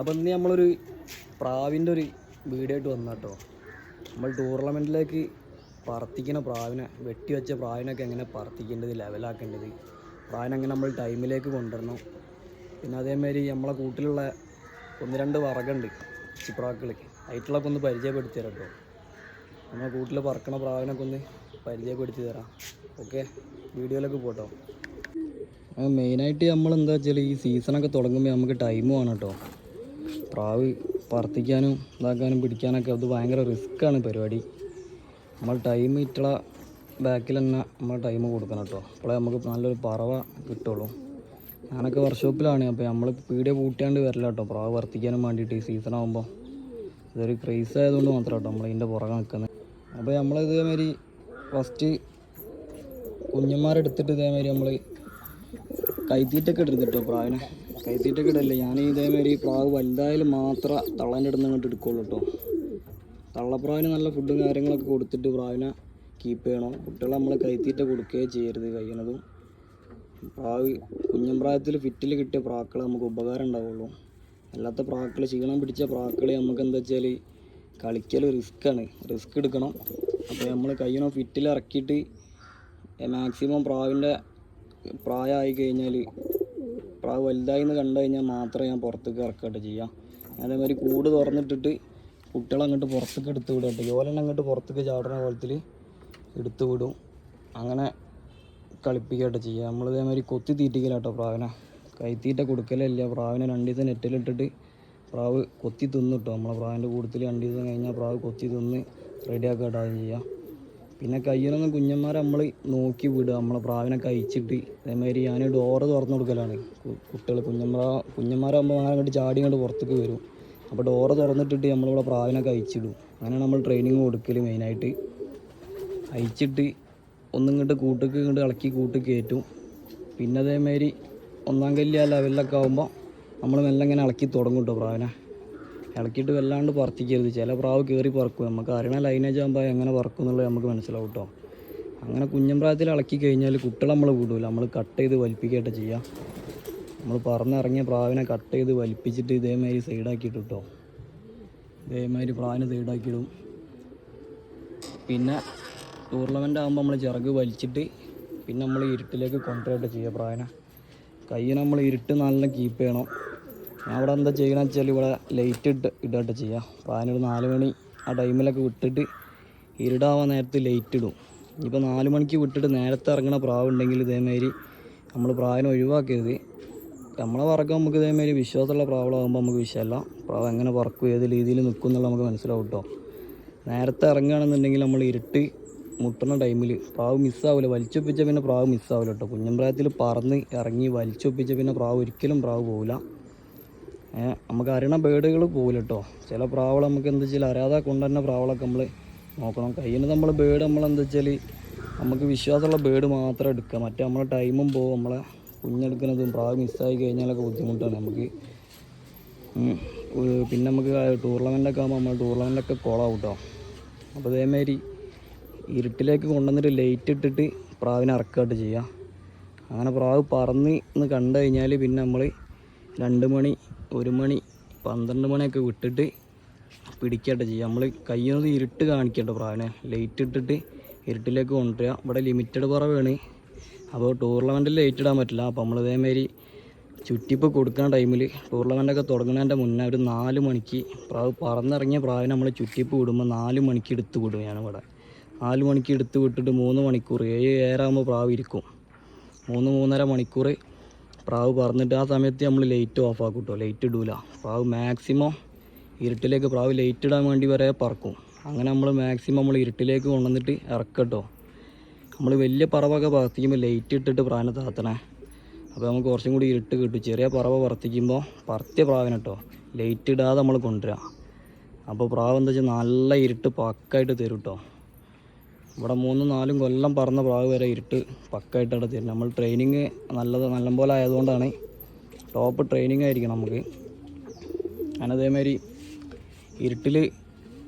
അപ്പോൾ ഇന്ന് നമ്മളൊരു പ്രാവിൻ്റെ ഒരു വീഡിയോ ആയിട്ട് വന്നു കേട്ടോ. നമ്മൾ ടൂർണമെൻറ്റിലേക്ക് പറത്തിക്കുന്ന പ്രാവിനെ, വെട്ടിവെച്ച പ്രാവിനൊക്കെ എങ്ങനെ പറത്തിക്കേണ്ടത്, ലെവലാക്കേണ്ടത്, പ്രാവിനെ എങ്ങനെ നമ്മൾ ടൈമിലേക്ക് കൊണ്ടുവരണം. പിന്നെ അതേമാതിരി നമ്മളെ കൂട്ടിലുള്ള ഒന്ന് രണ്ട് വറകുണ്ട് ചിപ്രാക്കൾ, ആയിട്ടുള്ളൊക്കെ ഒന്ന് പരിചയപ്പെടുത്തി തരാം കേട്ടോ. നമ്മളെ കൂട്ടിൽ പറക്കണ പ്രാവിനൊക്കെ ഒന്ന് പരിചയപ്പെടുത്തി തരാം. ഓക്കെ, വീഡിയോയിലേക്ക് പോട്ടോ. മെയിനായിട്ട് നമ്മൾ എന്താ വെച്ചാൽ ഈ സീസണൊക്കെ തുടങ്ങുമ്പോൾ നമുക്ക് ടൈം വേണം കേട്ടോ. പ്രാവ് പറത്തിക്കാനും ഇതാക്കാനും പിടിക്കാനൊക്കെ അത് ഭയങ്കര റിസ്ക്കാണ് പരിപാടി. നമ്മൾ ടൈം ഇട്ട ബാക്കിൽ തന്നെ നമ്മൾ ടൈം കൊടുക്കണം കേട്ടോ. അപ്പോഴേ നമുക്ക് നല്ലൊരു പറവ കിട്ടുള്ളൂ. ഞാനൊക്കെ വർക്ക്ഷോപ്പിലാണ്, അപ്പോൾ നമ്മൾ പീടിയ പൂട്ടിയാണ്ട് വരില്ല കേട്ടോ പ്രാവ് പറത്തിക്കാനും വേണ്ടിയിട്ട്. ഈ സീസൺ ആകുമ്പോൾ ഇതൊരു ക്രേസ് ആയതുകൊണ്ട് മാത്രം കേട്ടോ നമ്മൾ ഇതിൻ്റെ പുറകെ നിൽക്കുന്നത്. അപ്പോൾ നമ്മൾ ഇതേമാതിരി ഫസ്റ്റ് കുഞ്ഞന്മാരെടുത്തിട്ട് ഇതേമാതിരി നമ്മൾ കൈത്തീറ്റൊക്കെ എടുത്തിട്ടോ പ്രാവിനെ. കൈത്തീറ്റൊക്കെ ഇടല്ലേ, ഞാൻ ഇതേമാതിരി പ്രാവ് വലുതായാലും മാത്രം തള്ളേൻ്റെ അടുത്ത് ഇങ്ങോട്ട് എടുക്കുള്ളൂ കേട്ടോ. തള്ളപ്രാവിന് നല്ല ഫുഡും കാര്യങ്ങളൊക്കെ കൊടുത്തിട്ട് പ്രാവിനെ കീപ്പ് ചെയ്യണം. കുട്ടികളെ നമ്മൾ കൈത്തീറ്റ കൊടുക്കുകയോ ചെയ്യരുത് കഴിയുന്നതും. പ്രാവ് കുഞ്ഞൻ പ്രായത്തിൽ ഫിറ്റിൽ കിട്ടിയ പ്രാക്കൾ നമുക്ക് ഉപകാരം ഉണ്ടാവുള്ളൂ. അല്ലാത്ത പ്രാക്കൾ, ക്ഷീണം പിടിച്ച പ്രാക്കൾ നമുക്ക് എന്താ വെച്ചാൽ കളിക്കൽ റിസ്ക്കാണ്, റിസ്ക് എടുക്കണം. അപ്പോൾ നമ്മൾ കയ്യിനോ ഫിറ്റിൽ ഇറക്കിയിട്ട് മാക്സിമം പ്രാവിൻ്റെ പ്രായമായി കഴിഞ്ഞാൽ, പ്രാവ് വലുതായി എന്ന് കണ്ടു കഴിഞ്ഞാൽ മാത്രമേ ഞാൻ പുറത്തേക്ക് ഇറക്കട്ടെ ചെയ്യാം. അതേമാതിരി കൂട് തുറന്നിട്ടിട്ട് കുട്ടികളെ അങ്ങോട്ട് പുറത്തേക്ക് എടുത്ത് വിടും കേട്ടോ. ജോലെണ്ണ അങ്ങോട്ട് പുറത്തേക്ക് ചാടുന്ന കോലത്തിൽ എടുത്ത് വിടും. അങ്ങനെ കളിപ്പിക്കട്ടെ ചെയ്യുക. നമ്മൾ ഇതേമാതിരി കൊത്തി തീറ്റിക്കലാട്ടോ പ്രാവിനെ. കൈത്തീറ്റ കൊടുക്കലില്ല. പ്രാവിനെ 2 ദിവസം നെറ്റിലിട്ടിട്ട് പ്രാവ് കൊത്തി തിന്നു കേട്ടോ. നമ്മളെ പ്രാവിൻ്റെ കൂട്ടത്തിൽ 2 ദിവസം കഴിഞ്ഞാൽ പ്രാവ് കൊത്തി തിന്ന് റെഡിയാക്കാട്ടാവും ചെയ്യുക. പിന്നെ കയ്യിനൊന്നും കുഞ്ഞന്മാരെ നമ്മൾ നോക്കി വിടുക. നമ്മളെ പ്രാവിനെ കഴിച്ചിട്ട് അതേമാതിരി ഞാൻ ഡോറ് തുറന്നു കൊടുക്കലാണ്. കുട്ടികൾ കുഞ്ഞന്മാരാകുമ്പോൾ അങ്ങനെ അങ്ങോട്ട് ചാടി അങ്ങോട്ട് പുറത്തേക്ക് വരും. അപ്പോൾ ഡോറ് തുറന്നിട്ടിട്ട് നമ്മളിവിടെ പ്രാവിനെ കഴിച്ചിടും. അങ്ങനെയാണ് നമ്മൾ ട്രെയിനിങ് കൊടുക്കൽ മെയിനായിട്ട്. അയച്ചിട്ട് ഒന്നിങ്ങോട്ട് കൂട്ടിക്ക് ഇങ്ങോട്ട് ഇളക്കി കൂട്ടി കയറ്റും. പിന്നെ അതേമാതിരി 1-ാം കല്ല് ലെവലിലൊക്കെ ആകുമ്പോൾ നമ്മൾ മെല്ലെ ഇങ്ങനെ ഇളക്കി തുടങ്ങും കേട്ടോ പ്രാവിനെ. ഇളക്കിയിട്ട് വല്ലാണ്ട് പറത്തിക്കരുത്. ചില പ്രാവ് കയറി പറക്കും. നമുക്ക് അറിയണ ലൈനേജ് ആകുമ്പോൾ എങ്ങനെ പറക്കും എന്നുള്ളത് നമുക്ക് മനസ്സിലാവും കേട്ടോ. അങ്ങനെ കുഞ്ഞൻ പ്രായത്തിൽ ഇളക്കി കഴിഞ്ഞാൽ കുട്ടികളെ നമ്മൾ വിടില്ല, നമ്മൾ കട്ട് ചെയ്ത് വലിപ്പിക്കട്ടെ ചെയ്യാം. നമ്മൾ പറന്നിറങ്ങിയ പ്രാവിനെ കട്ട് ചെയ്ത് വലിപ്പിച്ചിട്ട് ഇതേമാതിരി സൈഡാക്കിയിട്ട് കേട്ടോ. ഇതേമാതിരി പ്രാവിനെ സൈഡാക്കിയിടും. പിന്നെ ടൂർണമെൻ്റ് ആകുമ്പോൾ നമ്മൾ ചിറക് വലിച്ചിട്ട് പിന്നെ നമ്മൾ ഇരുട്ടിലേക്ക് കൊണ്ടുപോയിട്ട് ചെയ്യുക പ്രാവിനെ. കൈ നമ്മൾ ഇരുട്ട് നല്ല കീപ്പ് ചെയ്യണം. ഞാൻ ഇവിടെ എന്താ ചെയ്യണമെന്ന് വെച്ചാൽ ഇവിടെ ലൈറ്റ് ഇടട്ടെ ചെയ്യാം. പ്രാവിനൊരു 4 മണി ആ ടൈമിലൊക്കെ വിട്ടിട്ട് ഇരുടാവാൻ നേരത്ത് ലൈറ്റ് ഇടും. ഇപ്പോൾ 4 മണിക്ക് വിട്ടിട്ട് നേരത്തെ ഇറങ്ങണ പ്രാവ് ഉണ്ടെങ്കിൽ ഇതേമാതിരി നമ്മൾ പ്രാവിനെ ഒഴിവാക്കരുത്. നമ്മളെ പറക്കാൻ നമുക്ക് ഇതേമാതിരി വിശ്വാസമുള്ള പ്രാവുകളാകുമ്പോൾ നമുക്ക് വിഷയമല്ല. പ്രാവ് എങ്ങനെ പറക്കും, ഏത് രീതിയിൽ നിൽക്കും എന്നുള്ള നമുക്ക് മനസ്സിലാവും കേട്ടോ. നേരത്തെ ഇറങ്ങുകയാണെന്നുണ്ടെങ്കിൽ നമ്മൾ ഇരുട്ട് മുട്ടുന്ന ടൈമിൽ പ്രാവ് മിസ്സാവില്ല. വലിച്ചൊപ്പിച്ച പിന്നെ പ്രാവ് മിസ്സാവില്ല കേട്ടോ. കുഞ്ഞൻ പ്രായത്തിൽ പറന്ന് ഇറങ്ങി വലിച്ചൊപ്പിച്ച പിന്നെ പ്രാവ് ഒരിക്കലും പ്രാവ് പോവില്ല. നമുക്ക് അറിയണ ബേഡുകൾ പോകില്ല കേട്ടോ. ചില പ്രാവുകൾ നമുക്ക് എന്താ വെച്ചാൽ അറിയാതെ കൊണ്ടുവരുന്ന പ്രാവുകളൊക്കെ നമ്മൾ നോക്കണം. കയ്യിൽ നമ്മൾ ബേഡ് നമ്മളെന്താ വെച്ചാൽ നമുക്ക് വിശ്വാസമുള്ള ബേഡ് മാത്രം എടുക്കുക. മറ്റേ നമ്മളെ ടൈമും പോകും. നമ്മളെ കുഞ്ഞെടുക്കുന്നതും പ്രാവ് മിസ്സായി കഴിഞ്ഞാലൊക്കെ ബുദ്ധിമുട്ടാണ് നമുക്ക്. പിന്നെ നമുക്ക് ടൂർണമെൻ്റൊക്കെ ആകുമ്പോൾ നമ്മൾ ടൂർണമെൻ്റൊക്കെ കോളാവും കേട്ടോ. അപ്പോൾ അതേമാതിരി ഇരുട്ടിലേക്ക് കൊണ്ടുവന്നിട്ട് ലൈറ്റ് ഇട്ടിട്ട് പ്രാവിനെ ഇറക്കാട്ട് ചെയ്യുക. അങ്ങനെ പ്രാവ് പറന്ന് എന്ന് കണ്ടു കഴിഞ്ഞാൽ പിന്നെ നമ്മൾ 2 മണി 1 മണി 12 മണിയൊക്കെ വിട്ടിട്ട് പിടിക്കട്ടെ ചെയ്യുക. നമ്മൾ കയ്യുന്നത് ഇരുട്ട് കാണിക്കട്ടോ പ്രാവിനെ. ലൈറ്റ് ഇട്ടിട്ട് ഇരുട്ടിലേക്ക് കൊണ്ടുവരിക. ഇവിടെ ലിമിറ്റഡ് പറവാണ്, അപ്പോൾ ടൂർണമെൻറ്റിൽ ലൈറ്റ് ഇടാൻ പറ്റില്ല. അപ്പോൾ നമ്മൾ ഇതേമാതിരി ചുറ്റിപ്പ് കൊടുക്കുന്ന ടൈമിൽ ടൂർണമെൻറ്റൊക്കെ തുടങ്ങുന്നതിൻ്റെ മുന്നേ ഒരു 4 മണിക്ക് പ്രാവ് പറന്നിറങ്ങിയ പ്രാവിനെ നമ്മൾ ചുറ്റിപ്പ് വിടുമ്പോൾ 4 മണിക്ക് എടുത്ത് വിടും. ഞാനിവിടെ 4 മണിക്ക് എടുത്ത് വിട്ടിട്ട് 3 മണിക്കൂർ 7 ആകുമ്പോൾ പ്രാവ് ഇരിക്കും. 3-3.5 മണിക്കൂർ പ്രാവ് പറന്നിട്ട് ആ സമയത്ത് നമ്മൾ ലൈറ്റ് ഓഫ് ആക്കും കേട്ടോ. ലൈറ്റ് ഇടൂല. പ്രാവ് മാക്സിമം ഇരുട്ടിലേക്ക് പ്രാവ് ലൈറ്റ് ഇടാൻ വേണ്ടി വരെ പറക്കും. അങ്ങനെ നമ്മൾ മാക്സിമം നമ്മൾ ഇരുട്ടിലേക്ക് കൊണ്ടുവന്നിട്ട് ഇറക്കട്ടോ. നമ്മൾ വലിയ പറവൊക്കെ പറത്തിക്കുമ്പോൾ ലൈറ്റ് ഇട്ടിട്ട് പ്രാവിനെ താത്തണേ. അപ്പോൾ നമുക്ക് കുറച്ചും കൂടി ഇരുട്ട് കിട്ടും. ചെറിയ പറവ പറത്തിക്കുമ്പോൾ പറത്തിയ പ്രാവിനെ കേട്ടോ ലൈറ്റ് ഇടാതെ നമ്മൾ കൊണ്ടുവരിക. അപ്പോൾ പ്രാവ് എന്താ വെച്ചാൽ നല്ല ഇരുട്ട് പക്കായിട്ട് തരും കേട്ടോ. ഇവിടെ 3-4 കൊല്ലം പറന്ന പ്രാവ് വരെ ഇരുട്ട് പക്കായിട്ടാണ് തരുന്നത്. നമ്മൾ ട്രെയിനിങ് നല്ലപോലെ ആയതുകൊണ്ടാണ്. ടോപ്പ് ട്രെയിനിങ് ആയിരിക്കണം നമുക്ക്. അങ്ങനെ അതേമാതിരി ഇരുട്ടിൽ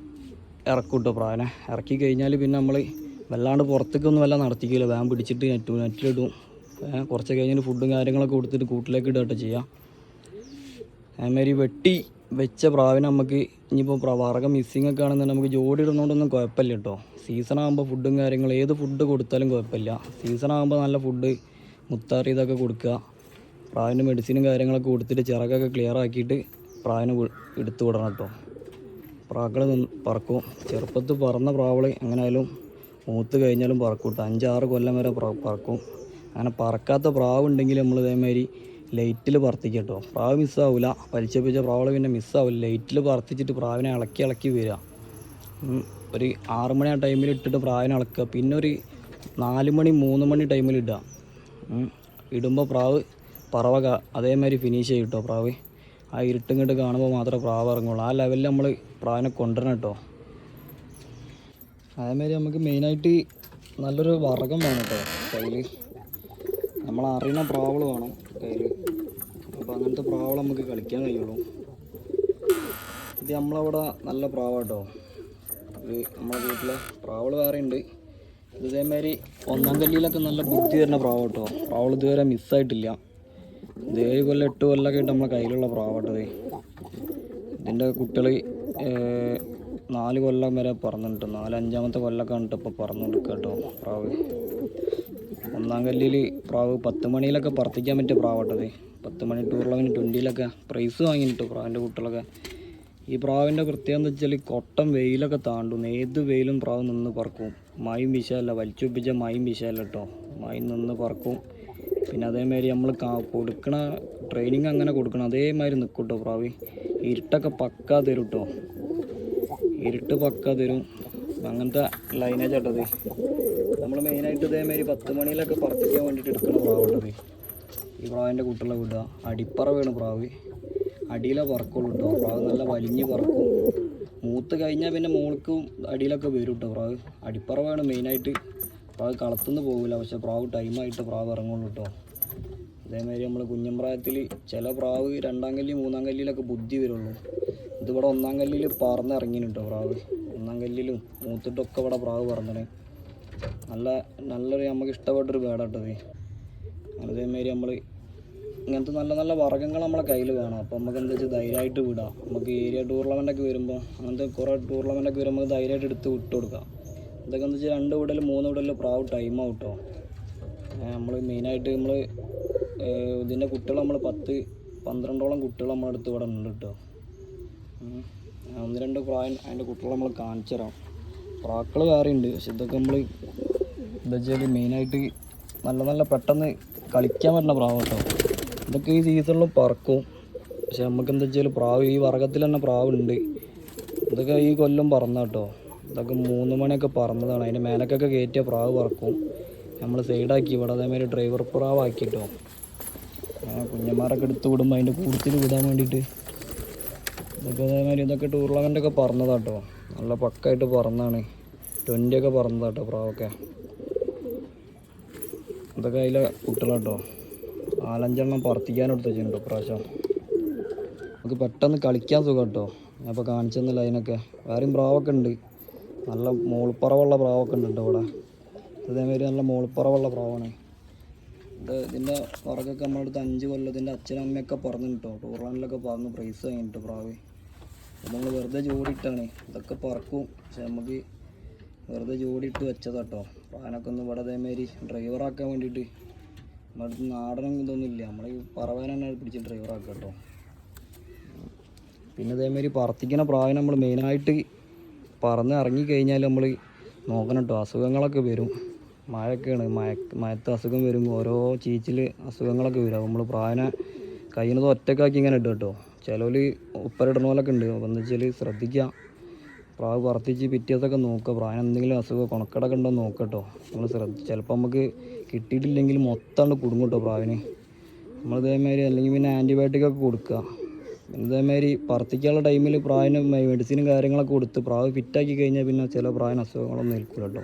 ഇറക്കും കേട്ടോ പ്രാവിനെ. ഇറക്കി കഴിഞ്ഞാൽ പിന്നെ നമ്മൾ വല്ലാണ്ട് പുറത്തേക്കൊന്നും വല്ല നടത്തിക്കില്ല. വേഗം പിടിച്ചിട്ട് നെറ്റിലിടും. കുറച്ച് കഴിഞ്ഞിട്ട് ഫുഡും കാര്യങ്ങളൊക്കെ കൊടുത്തിട്ട് കൂട്ടിലേക്ക് ഇടുകട്ടോ ചെയ്യാം. അതേമാതിരി വെച്ച പ്രാവിനെ നമുക്ക് ഇനിയിപ്പോൾ വറക മിസ്സിങ് ഒക്കെ ആണെന്നുണ്ടെങ്കിൽ നമുക്ക് ജോഡി ഇടുന്നതുകൊണ്ടൊന്നും കുഴപ്പമില്ല കേട്ടോ. സീസണാകുമ്പോൾ ഫുഡും കാര്യങ്ങളും ഏത് ഫുഡ് കൊടുത്താലും കുഴപ്പമില്ല. സീസണാകുമ്പോൾ നല്ല ഫുഡ് മുത്താറി ഇതൊക്കെ കൊടുക്കുക. പ്രാവിൻ്റെ മെഡിസിനും കാര്യങ്ങളൊക്കെ കൊടുത്തിട്ട് ചിറകൊക്കെ ക്ലിയർ ആക്കിയിട്ട് പ്രാവിനെ എടുത്തു വിടണം കേട്ടോ. പ്രാക്കൾ പറക്കും. ചെറുപ്പത്തിൽ പറന്ന പ്രാവൾ എങ്ങനെയായാലും മൂത്ത് കഴിഞ്ഞാലും പറക്കും കേട്ടോ. 5-6 കൊല്ലം വരെ പറക്കും. അങ്ങനെ പറക്കാത്ത പ്രാവ് ഉണ്ടെങ്കിൽ നമ്മൾ ഇതേമാതിരി ലൈറ്റിൽ പറത്തിക്കുക കേട്ടോ. പ്രാവ് മിസ്സാവില്ല. വലിച്ചപ്പിച്ച പ്രാവൾ പിന്നെ മിസ്സാവില്ല. ലൈറ്റിൽ പറത്തിച്ചിട്ട് പ്രാവിനെ ഇളക്കി വരിക. ഒരു 6 മണി ആ ടൈമിൽ ഇട്ടിട്ട് പ്രാവിനെ ഇളക്കുക. പിന്നെ ഒരു 4 മണി 3 മണി ടൈമിൽ ഇടുക. ഇടുമ്പോൾ പ്രാവ് പറവ അതേമാതിരി ഫിനിഷ് ചെയ്യും കേട്ടോ. പ്രാവ് ആ ഇരുട്ടിങ്ങോട്ട് കാണുമ്പോൾ മാത്രമേ പ്രാവ് ഇറങ്ങുള്ളൂ. ആ ലെവലിൽ നമ്മൾ പ്രാവിനെ കൊണ്ടുവരണം കേട്ടോ. അതേമാതിരി നമുക്ക് മെയിനായിട്ട് നല്ലൊരു വറകം വേണം കേട്ടോ കയ്യിൽ. നമ്മൾ അറിയുന്ന പ്രാവൾ വേണം കയ്യിൽ. അപ്പോൾ അങ്ങനത്തെ പ്രാവൾ നമുക്ക് കളിക്കാൻ കഴിയുള്ളൂ. ഇത് നമ്മളവിടെ നല്ല പ്രാവ് കേട്ടോ. ഇത് നമ്മളെ വീട്ടിലെ പ്രാവൾ വേറെ ഉണ്ട്. ഇത് ഇതേമാതിരി 1-ാം കല്ലിയിലൊക്കെ നല്ല ബുദ്ധി തരുന്ന പ്രാവ് കേട്ടോ. പ്രാവൾ ഇതുവരെ മിസ്സായിട്ടില്ല. ഇത് 7 കൊല്ലം 8 കൊല്ലമൊക്കെ ആയിട്ട് നമ്മളെ കയ്യിലുള്ള പ്രാവട്ടത്. ഇതിൻ്റെ കുട്ടികൾ 4 കൊല്ലം വരെ പറന്നിട്ട് 4-5-ാമത്തെ കൊല്ലമൊക്കെ കണ്ടിട്ട് ഇപ്പോൾ പറന്നുകൊടുക്കുക കേട്ടോ പ്രാവ്. 1-ാം കല്ലിൽ പ്രാവ് 10 മണിയിലൊക്കെ പറത്തിക്കാൻ പറ്റിയ പ്രാവട്ടത്. 10 മണി ടൂർണമെൻറ്റ് 20-ലൊക്കെ പ്രൈസ് വാങ്ങിയിട്ട് പ്രാവിൻ്റെ കുട്ടികളൊക്കെ. ഈ പ്രാവിൻ്റെ പ്രത്യേകത എന്ന് വെച്ചാൽ കൊട്ടം വെയിലൊക്കെ താണ്ടും. ഏത് വെയിലും പ്രാവ് നിന്ന് പറക്കും. മയും വിഷയമല്ല, വലിച്ചൊപ്പിച്ച മയും വിഷയമല്ല കേട്ടോ. മയും നിന്ന് പറക്കും. പിന്നെ അതേമാതിരി നമ്മൾ കൊടുക്കണ ട്രെയിനിങ് അങ്ങനെ കൊടുക്കണം. അതേമാതിരി നിൽക്കും കേട്ടോ പ്രാവ്. ഇരുട്ടൊക്കെ പക്കാ തരും കേട്ടോ. ഇരുട്ട് പക്കാ തരും. അങ്ങനത്തെ ലൈനേജ് കേട്ടത്. നമ്മൾ മെയിനായിട്ട് ഇതേമാതിരി 10 മണിയിലൊക്കെ പറത്തിക്കാൻ വേണ്ടിയിട്ട് എടുക്കുന്ന പ്രാവുള്ളത്. ഈ പ്രാവിൻ്റെ കുട്ടികളെ വിടുക. അടിപ്പറ വേണം പ്രാവ്. അടിയിലെ പറക്കുള്ളൂ കേട്ടോ. പ്രാവ് നല്ല വലിഞ്ഞ് പറക്കും. മൂത്ത് കഴിഞ്ഞാൽ പിന്നെ മോൾക്കും അടിയിലൊക്കെ വരും കേട്ടോ പ്രാവ്. അടിപ്പറ വേണം മെയിനായിട്ട്. പ്രാവ് കളത്തുനിന്ന് പോകില്ല. പക്ഷേ പ്രാവ് ടൈമായിട്ട് പ്രാവ് ഇറങ്ങുള്ളൂ കേട്ടോ. അതേമാതിരി നമ്മൾ കുഞ്ഞൻ പ്രായത്തിൽ ചില പ്രാവ് 2-ാം കല്ലി 3-ാം കല്ലിയിലൊക്കെ ബുദ്ധി വരുള്ളൂ. ഇതിവിടെ 1-ാം കല്ലിൽ പറന്നിറങ്ങിന് കേട്ടോ പ്രാവ്. 1-ാം കല്ലിലും മൂത്തിട്ടൊക്കെ ഇവിടെ പ്രാവ് പറന്നണേ. നല്ലൊരു നമുക്ക് ഇഷ്ടപ്പെട്ടൊരു ബേഡാട്ടത്. അതേമാതിരി നമ്മൾ ഇങ്ങനത്തെ നല്ല നല്ല വർഗ്ഗങ്ങൾ നമ്മളെ കയ്യിൽ വേണം. അപ്പോൾ നമുക്ക് എന്താ വെച്ചാൽ ധൈര്യമായിട്ട് വിടാം. നമുക്ക് ഏരിയ ടൂർണമെൻറ്റൊക്കെ വരുമ്പോൾ അങ്ങനത്തെ കുറേ ടൂർണമെൻറ്റൊക്കെ വരുമ്പോൾ നമുക്ക് ധൈര്യമായിട്ട് എടുത്ത് വിട്ട് കൊടുക്കാം. ഇതൊക്കെ എന്താ വെച്ചാൽ 2 വിടൽ 3 വിടൽ പ്രാവ് ടൈമാവും കേട്ടോ. നമ്മൾ മെയിനായിട്ട് ഇതിൻ്റെ കുട്ടികൾ നമ്മൾ 10-12ഓളം കുട്ടികൾ നമ്മളടുത്ത് ഇവിടെ ഉണ്ട് കേട്ടോ. 1-2 പ്രായം അതിൻ്റെ കുട്ടികൾ നമ്മൾ കാണിച്ചു തരാം. പ്രാക്കൾ വേറെ ഉണ്ട്. പക്ഷെ ഇതൊക്കെ നമ്മൾ എന്താ വെച്ചാൽ മെയിനായിട്ട് നല്ല പെട്ടെന്ന് കളിക്കാൻ പറ്റുന്ന പ്രാവ് കേട്ടോ. ഇതൊക്കെ ഈ സീസണിലും പറക്കും. പക്ഷെ നമുക്ക് എന്താ വെച്ചാൽ പ്രാവ് ഈ വർഗത്തിൽ തന്നെ പ്രാവുണ്ട്. ഇതൊക്കെ ഈ കൊല്ലം പറന്ന കേട്ടോ. ഇതൊക്കെ 3 മണിയൊക്കെ പറന്നതാണ്. അതിൻ്റെ മേലക്കൊക്കെ കയറ്റിയ പ്രാവ് പറക്കും. നമ്മൾ സൈഡാക്കി ഇവിടെ അതേമാതിരി ഡ്രൈവർ പ്രാവാക്കിട്ടോ. കുഞ്ഞന്മാരൊക്കെ എടുത്ത് വിടുമ്പോൾ അതിൻ്റെ കൂടുതൽ വിടാൻ വേണ്ടിയിട്ട് ഇതൊക്കെ അതേമാതിരി ഇതൊക്കെ ടൂർണമെൻറ്റൊക്കെ പറന്നതാട്ടോ. നല്ല പക്കായിട്ട് പറന്നാണ്. 20 ഒക്കെ പറന്നതാട്ടോ പ്രാവൊക്കെ. ഇതൊക്കെ അതിലെ കുട്ടികളാട്ടോ. 4-5 പറത്തിക്കാൻ എടുത്ത് വെച്ചിട്ടുണ്ടോ പ്രാവശ്യം. നമുക്ക് പെട്ടെന്ന് കളിക്കാൻ സുഖം കേട്ടോ. ഞാൻ ഇപ്പോൾ കാണിച്ചെന്നില്ല അതിനൊക്കെ. വേറെയും പ്രാവൊക്കെ ഉണ്ട്. നല്ല മോൾപ്പറവുള്ള പ്രാവൊക്കെ ഉണ്ട് കേട്ടോ ഇവിടെ. അതേമാതിരി നല്ല മോൾപ്പറവുള്ള പ്രാവാണ്. ഇതിൻ്റെ പുറകൊക്കെ നമ്മുടെ അടുത്ത് 5 കൊല്ലത്തിൻ്റെ അച്ഛനമ്മയൊക്കെ പറഞ്ഞു കേട്ടോ. ടൂർണമെൻറ്റിലൊക്കെ പറഞ്ഞു പ്രൈസ് വാങ്ങിയിട്ട് പ്രാവ്. അത് നമ്മൾ വെറുതെ ജോഡിയിട്ടാണ്. ഇതൊക്കെ പറക്കും. പക്ഷെ നമുക്ക് വെറുതെ ജോഡിയിട്ട് വെച്ചതാട്ടോ. പ്രാനൊക്കെ ഒന്ന് ഇവിടെ അതേമാതിരി ഡ്രൈവറാക്കാൻ വേണ്ടിയിട്ട് നമ്മുടെ അടുത്ത് നാടനും ഇതൊന്നുമില്ല. നമ്മൾ ഈ പറവാൻ തന്നെ പിടിച്ച് ഡ്രൈവറാക്കുക കേട്ടോ. പിന്നെ അതേമാതിരി പറത്തിക്കുന്ന പ്രാവിനെ നമ്മൾ മെയിനായിട്ട് പറന്ന് ഇറങ്ങിക്കഴിഞ്ഞാൽ നമ്മൾ നോക്കണം കേട്ടോ. അസുഖങ്ങളൊക്കെ വരും. മഴയൊക്കെയാണ്. മഴത്ത് അസുഖം വരും. ഓരോ ചീച്ചിൽ അസുഖങ്ങളൊക്കെ വരും. അപ്പോൾ നമ്മൾ പ്രാവിനെ കഴിയുന്നത് ഒറ്റക്കാക്കി ഇങ്ങനെ ഇടും കേട്ടോ. ചിലവർ ഉപ്പരിടണ പോലൊക്കെ ഉണ്ട്. അപ്പോൾ എന്താ വെച്ചാൽ ശ്രദ്ധിക്കുക. പ്രാവ് പറത്തിച്ച് പിറ്റേത്തൊക്കെ നോക്കുക. പ്രാവിന് എന്തെങ്കിലും അസുഖം കൊണക്കടൊക്കെ ഉണ്ടോ എന്ന് നോക്കട്ടോ. നമ്മൾ ചിലപ്പോൾ നമുക്ക് കിട്ടിയിട്ടില്ലെങ്കിൽ മൊത്തം കുടുങ്ങും കേട്ടോ പ്രാവിന്. നമ്മൾ ഇതേമാതിരി അല്ലെങ്കിൽ പിന്നെ ആൻറ്റിബയോട്ടിക്കൊക്കെ കൊടുക്കുക. ഇതേമാതിരി പറത്തിക്കാനുള്ള ടൈമിൽ പ്രാവിന് മെഡിസിനും കാര്യങ്ങളൊക്കെ കൊടുത്ത് പ്രാവ് ഫിറ്റാക്കി കഴിഞ്ഞാൽ പിന്നെ ചില പ്രാവിന് അസുഖങ്ങളൊന്നും ഏൽക്കില്ല കേട്ടോ.